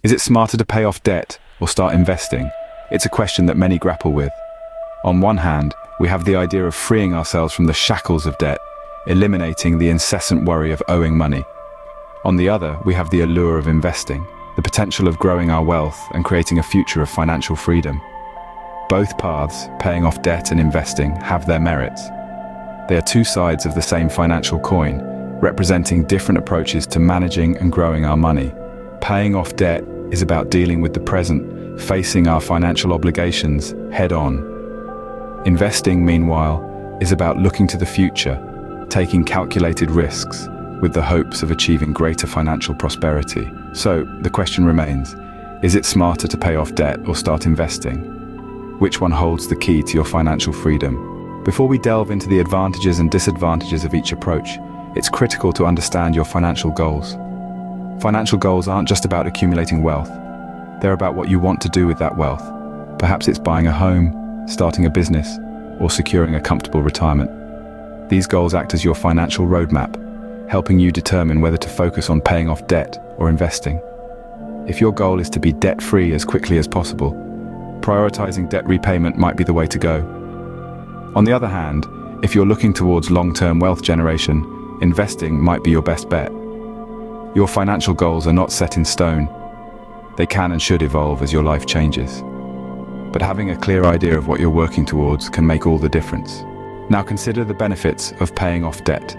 Is it smarter to pay off debt or start investing? It's a question that many grapple with. On one hand, we have the idea of freeing ourselves from the shackles of debt, eliminating the incessant worry of owing money. On the other, we have the allure of investing, the potential of growing our wealth and creating a future of financial freedom. Both paths, paying off debt and investing, have their merits. They are two sides of the same financial coin, representing different approaches to managing and growing our money. Paying off debt is about dealing with the present, facing our financial obligations head-on. Investing, meanwhile, is about looking to the future, taking calculated risks, with the hopes of achieving greater financial prosperity. So, the question remains, is it smarter to pay off debt or start investing? Which one holds the key to your financial freedom? Before we delve into the advantages and disadvantages of each approach, it's critical to understand your financial goals. Financial goals aren't just about accumulating wealth. They're about what you want to do with that wealth. Perhaps it's buying a home, starting a business, or securing a comfortable retirement. These goals act as your financial roadmap, helping you determine whether to focus on paying off debt or investing. If your goal is to be debt-free as quickly as possible, prioritizing debt repayment might be the way to go. On the other hand, if you're looking towards long-term wealth generation, investing might be your best bet. Your financial goals are not set in stone. They can and should evolve as your life changes. But having a clear idea of what you're working towards can make all the difference. Now consider the benefits of paying off debt.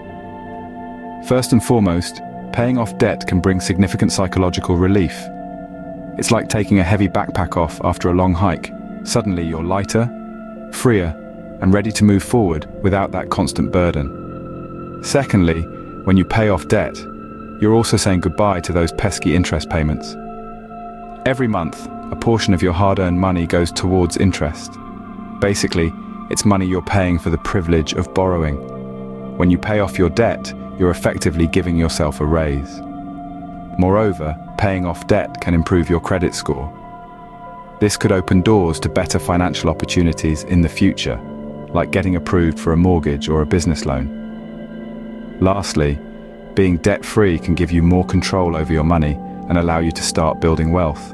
First and foremost, paying off debt can bring significant psychological relief. It's like taking a heavy backpack off after a long hike. Suddenly you're lighter, freer, and ready to move forward without that constant burden. Secondly, when you pay off debt, you're also saying goodbye to those pesky interest payments. Every month, a portion of your hard-earned money goes towards interest. Basically, it's money you're paying for the privilege of borrowing. When you pay off your debt, you're effectively giving yourself a raise. Moreover, paying off debt can improve your credit score. This could open doors to better financial opportunities in the future, like getting approved for a mortgage or a business loan. Lastly, being debt-free can give you more control over your money and allow you to start building wealth.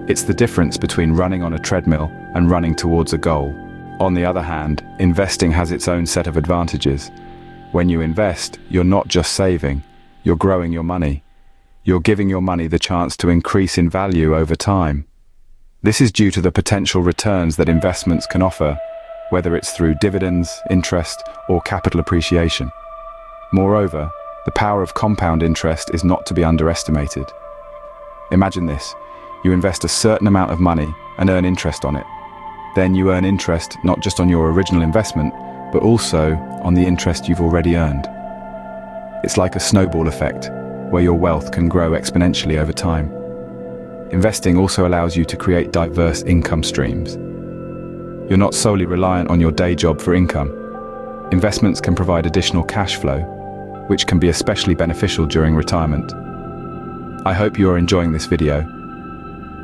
It's the difference between running on a treadmill and running towards a goal. On the other hand, investing has its own set of advantages. When you invest, you're not just saving, you're growing your money. You're giving your money the chance to increase in value over time. This is due to the potential returns that investments can offer, whether it's through dividends, interest, or capital appreciation. Moreover, the power of compound interest is not to be underestimated. Imagine this, you invest a certain amount of money and earn interest on it. Then you earn interest not just on your original investment, but also on the interest you've already earned. It's like a snowball effect, where your wealth can grow exponentially over time. Investing also allows you to create diverse income streams. You're not solely reliant on your day job for income. Investments can provide additional cash flow, which can be especially beneficial during retirement. I hope you are enjoying this video.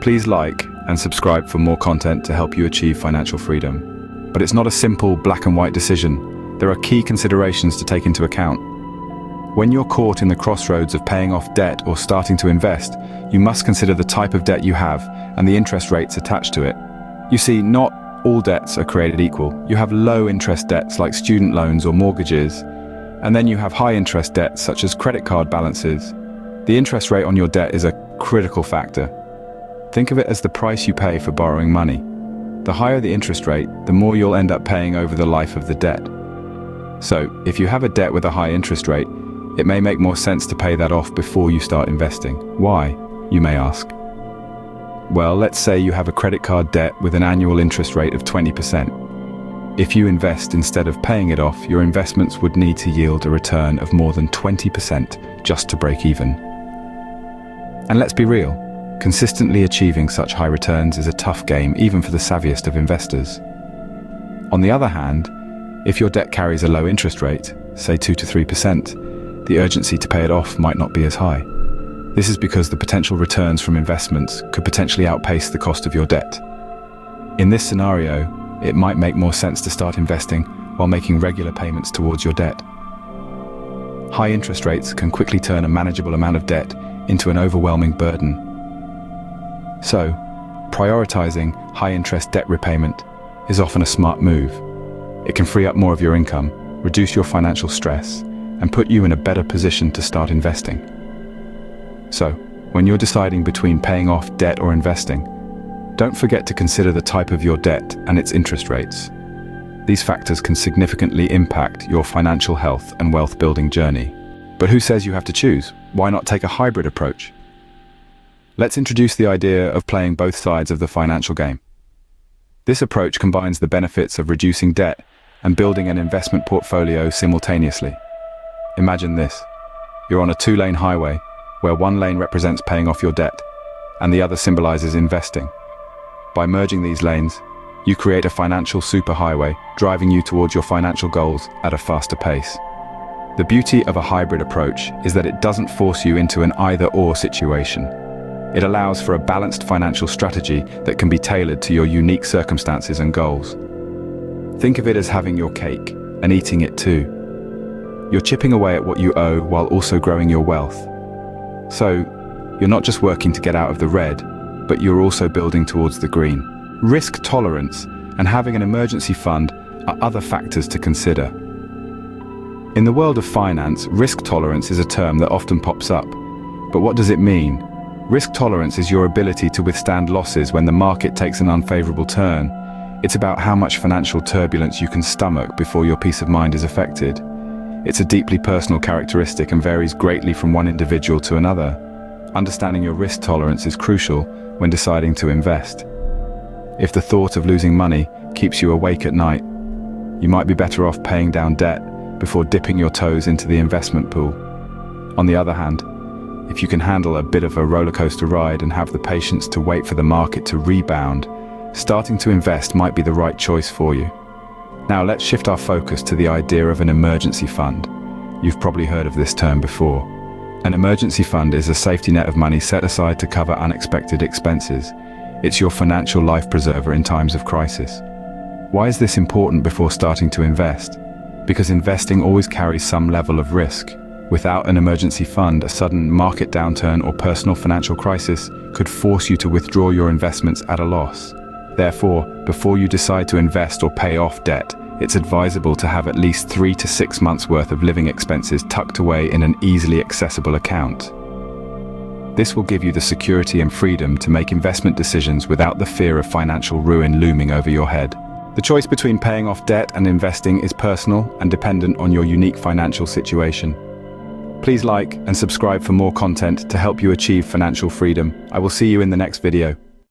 Please like and subscribe for more content to help you achieve financial freedom. But it's not a simple black and white decision. There are key considerations to take into account. When you're caught in the crossroads of paying off debt or starting to invest, you must consider the type of debt you have and the interest rates attached to it. You see, not all debts are created equal. You have low interest debts like student loans or mortgages, and then you have high interest debts such as credit card balances. The interest rate on your debt is a critical factor. Think of it as the price you pay for borrowing money. The higher the interest rate, the more you'll end up paying over the life of the debt. So, if you have a debt with a high interest rate, it may make more sense to pay that off before you start investing. Why, you may ask? Well, let's say you have a credit card debt with an annual interest rate of 20%. If you invest instead of paying it off, your investments would need to yield a return of more than 20% just to break even. And let's be real, consistently achieving such high returns is a tough game even for the savviest of investors. On the other hand, if your debt carries a low interest rate, say 2 to 3%, the urgency to pay it off might not be as high. This is because the potential returns from investments could potentially outpace the cost of your debt. In this scenario, it might make more sense to start investing while making regular payments towards your debt. High interest rates can quickly turn a manageable amount of debt into an overwhelming burden, So, prioritizing high-interest debt repayment is often a smart move. It can free up more of your income, reduce your financial stress, and put you in a better position to start investing. So, when you're deciding between paying off debt or investing, don't forget to consider the type of your debt and its interest rates. These factors can significantly impact your financial health and wealth-building journey. But who says you have to choose? Why not take a hybrid approach? Let's introduce the idea of playing both sides of the financial game. This approach combines the benefits of reducing debt and building an investment portfolio simultaneously. Imagine this. You're on a two-lane highway, where one lane represents paying off your debt, and the other symbolizes investing. By merging these lanes, you create a financial superhighway, driving you towards your financial goals at a faster pace. The beauty of a hybrid approach is that it doesn't force you into an either-or situation. It allows for a balanced financial strategy that can be tailored to your unique circumstances and goals. Think of it as having your cake and eating it too. You're chipping away at what you owe while also growing your wealth. So, you're not just working to get out of the red, but you're also building towards the green. Risk tolerance and having an emergency fund are other factors to consider. In the world of finance, risk tolerance is a term that often pops up. But what does it mean? Risk tolerance is your ability to withstand losses when the market takes an unfavorable turn. It's about how much financial turbulence you can stomach before your peace of mind is affected. It's a deeply personal characteristic and varies greatly from one individual to another. Understanding your risk tolerance is crucial when deciding to invest. If the thought of losing money keeps you awake at night, you might be better off paying down debt before dipping your toes into the investment pool. On the other hand, if you can handle a bit of a rollercoaster ride and have the patience to wait for the market to rebound, starting to invest might be the right choice for you. Now let's shift our focus to the idea of an emergency fund. You've probably heard of this term before. An emergency fund is a safety net of money set aside to cover unexpected expenses. It's your financial life preserver in times of crisis. Why is this important before starting to invest? Because investing always carries some level of risk. Without an emergency fund, a sudden market downturn or personal financial crisis could force you to withdraw your investments at a loss. Therefore, before you decide to invest or pay off debt, it's advisable to have at least 3 to 6 months worth of living expenses tucked away in an easily accessible account. This will give you the security and freedom to make investment decisions without the fear of financial ruin looming over your head. The choice between paying off debt and investing is personal and dependent on your unique financial situation. Please like and subscribe for more content to help you achieve financial freedom. I will see you in the next video.